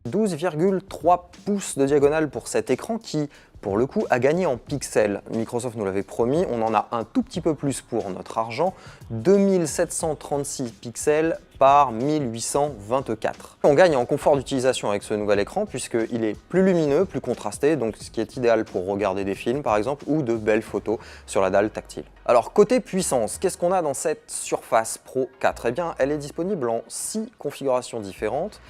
12,3 pouces de diagonale pour cet écran qui, pour le coup, a gagné en pixels. Microsoft nous l'avait promis, on en a un tout petit peu plus pour notre argent, 2736 pixels par 1824. On gagne en confort d'utilisation avec ce nouvel écran puisqu'il est plus lumineux, plus contrasté, donc ce qui est idéal pour regarder des films par exemple ou de belles photos sur la dalle tactile. Alors côté puissance, qu'est-ce qu'on a dans cette Surface Pro 4? Eh bien, elle est disponible en 6 configurations différentes.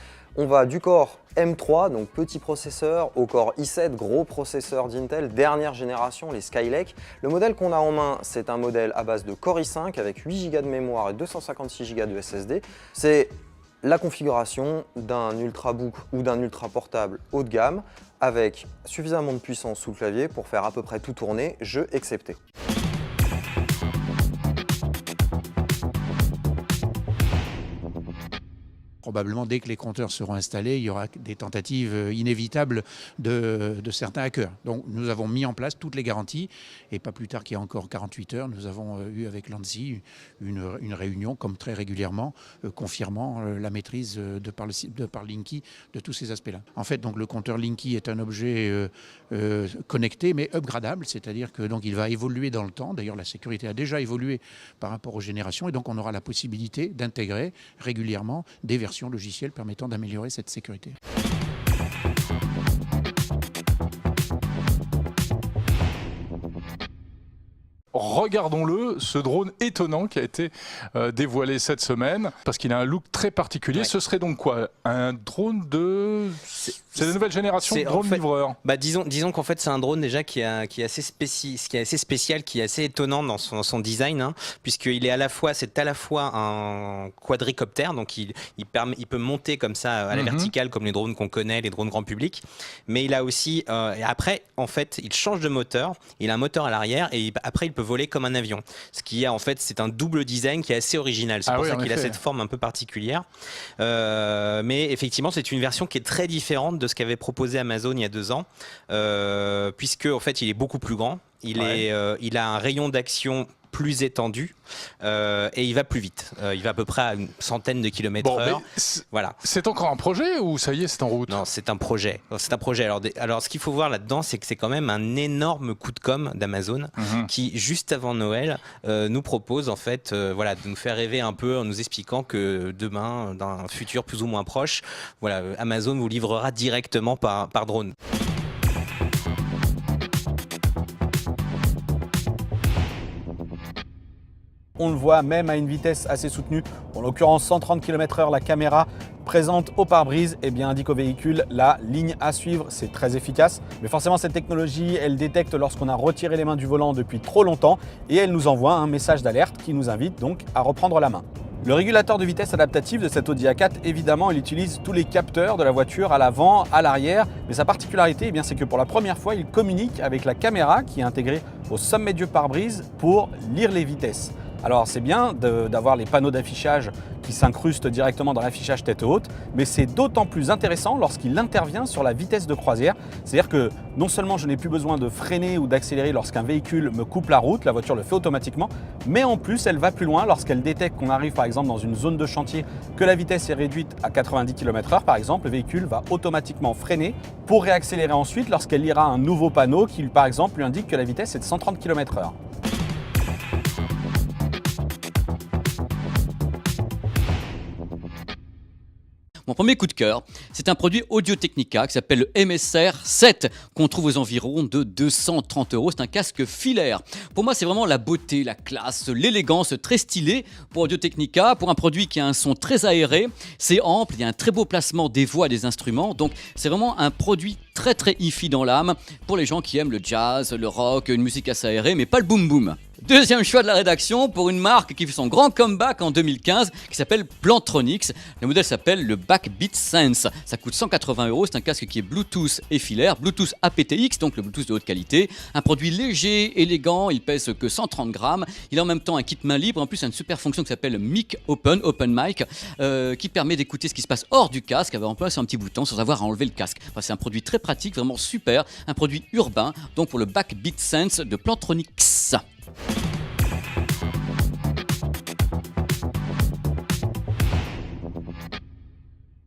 On va du Core M3, donc petit processeur, au Core i7, gros processeur d'Intel, dernière génération, les Skylake. Le modèle qu'on a en main, c'est un modèle à base de Core i5 avec 8 Go de mémoire et 256 Go de SSD. C'est la configuration d'un Ultrabook ou d'un Ultra portable haut de gamme avec suffisamment de puissance sous le clavier pour faire à peu près tout tourner, jeux exceptés. Probablement, dès que les compteurs seront installés, il y aura des tentatives inévitables de certains hackers. Donc, nous avons mis en place toutes les garanties. Et pas plus tard qu'il y a encore 48 heures, nous avons eu avec l'ANSSI une réunion, comme très régulièrement, confirmant la maîtrise de par Linky de tous ces aspects-là. En fait, donc, le compteur Linky est un objet connecté, mais upgradable, c'est-à-dire que donc, il va évoluer dans le temps. D'ailleurs, la sécurité a déjà évolué par rapport aux générations. Et donc, on aura la possibilité d'intégrer régulièrement des versions logicielles permettant d'améliorer cette sécurité. Regardons-le, ce drone étonnant qui a été dévoilé cette semaine, parce qu'il a un look très particulier. Ouais. Ce serait donc quoi? Un drone de... C'est la nouvelle génération de drone livreur. Disons qu'en fait c'est un drone déjà qui est assez spécial, qui est assez étonnant dans son design, hein, puisqu'il est c'est à la fois un quadricoptère, donc il peut monter comme ça à la verticale comme les drones qu'on connaît, les drones grand public, mais il a aussi, et après en fait il change de moteur, il a un moteur à l'arrière et après il peut voler comme un avion. Ce qui est en fait, c'est un double design qui est assez original. C'est pour ça qu'il a cette forme un peu particulière. Mais effectivement, c'est une version qui est très différente de ce qu'avait proposé Amazon il y a 2 ans, puisque en fait, il est beaucoup plus grand. Il a un rayon d'action plus étendu et il va plus vite. Il va à peu près à une centaine de kilomètres/heure. Voilà. C'est encore un projet ou ça y est, c'est en route? Non, c'est un projet. C'est un projet. Alors, ce qu'il faut voir là-dedans, c'est que c'est quand même un énorme coup de com' d'Amazon qui, juste avant Noël, nous propose en fait, voilà, de nous faire rêver un peu en nous expliquant que demain, dans un futur plus ou moins proche, voilà, Amazon vous livrera directement par drone. On le voit même à une vitesse assez soutenue, en l'occurrence 130 km/h, la caméra présente au pare-brise indique au véhicule la ligne à suivre. C'est très efficace. Mais forcément, cette technologie, elle détecte lorsqu'on a retiré les mains du volant depuis trop longtemps et elle nous envoie un message d'alerte qui nous invite donc à reprendre la main. Le régulateur de vitesse adaptatif de cette Audi A4, évidemment, il utilise tous les capteurs de la voiture à l'avant, à l'arrière. Mais sa particularité, c'est que pour la première fois, il communique avec la caméra qui est intégrée au sommet du pare-brise pour lire les vitesses. Alors c'est bien d'avoir les panneaux d'affichage qui s'incrustent directement dans l'affichage tête haute, mais c'est d'autant plus intéressant lorsqu'il intervient sur la vitesse de croisière. C'est-à-dire que non seulement je n'ai plus besoin de freiner ou d'accélérer lorsqu'un véhicule me coupe la route, la voiture le fait automatiquement, mais en plus elle va plus loin lorsqu'elle détecte qu'on arrive par exemple dans une zone de chantier, que la vitesse est réduite à 90 km/h par exemple, le véhicule va automatiquement freiner pour réaccélérer ensuite lorsqu'elle lira un nouveau panneau qui par exemple lui indique que la vitesse est de 130 km/h. Mon premier coup de cœur, c'est un produit Audio-Technica qui s'appelle le MSR 7 qu'on trouve aux environs de 230 €. C'est un casque filaire. Pour moi, c'est vraiment la beauté, la classe, l'élégance très stylée pour Audio-Technica. Pour un produit qui a un son très aéré, c'est ample, il y a un très beau placement des voix et des instruments. Donc, c'est vraiment un produit très très hi-fi dans l'âme pour les gens qui aiment le jazz, le rock, une musique assez aérée, mais pas le boom-boom. Deuxième choix de la rédaction pour une marque qui fait son grand comeback en 2015 qui s'appelle Plantronics. Le modèle s'appelle le Backbeat Sense. Ça coûte 180 €. C'est un casque qui est Bluetooth et filaire, Bluetooth aptX, donc le Bluetooth de haute qualité. Un produit léger, élégant, il pèse que 130 grammes. Il a en même temps un kit main libre. En plus, il y a une super fonction qui s'appelle Mic Open Mic, qui permet d'écouter ce qui se passe hors du casque avec en place un petit bouton sans avoir à enlever le casque. Enfin, c'est un produit très pratique, vraiment super. Un produit urbain, donc pour le Backbeat Sense de Plantronics.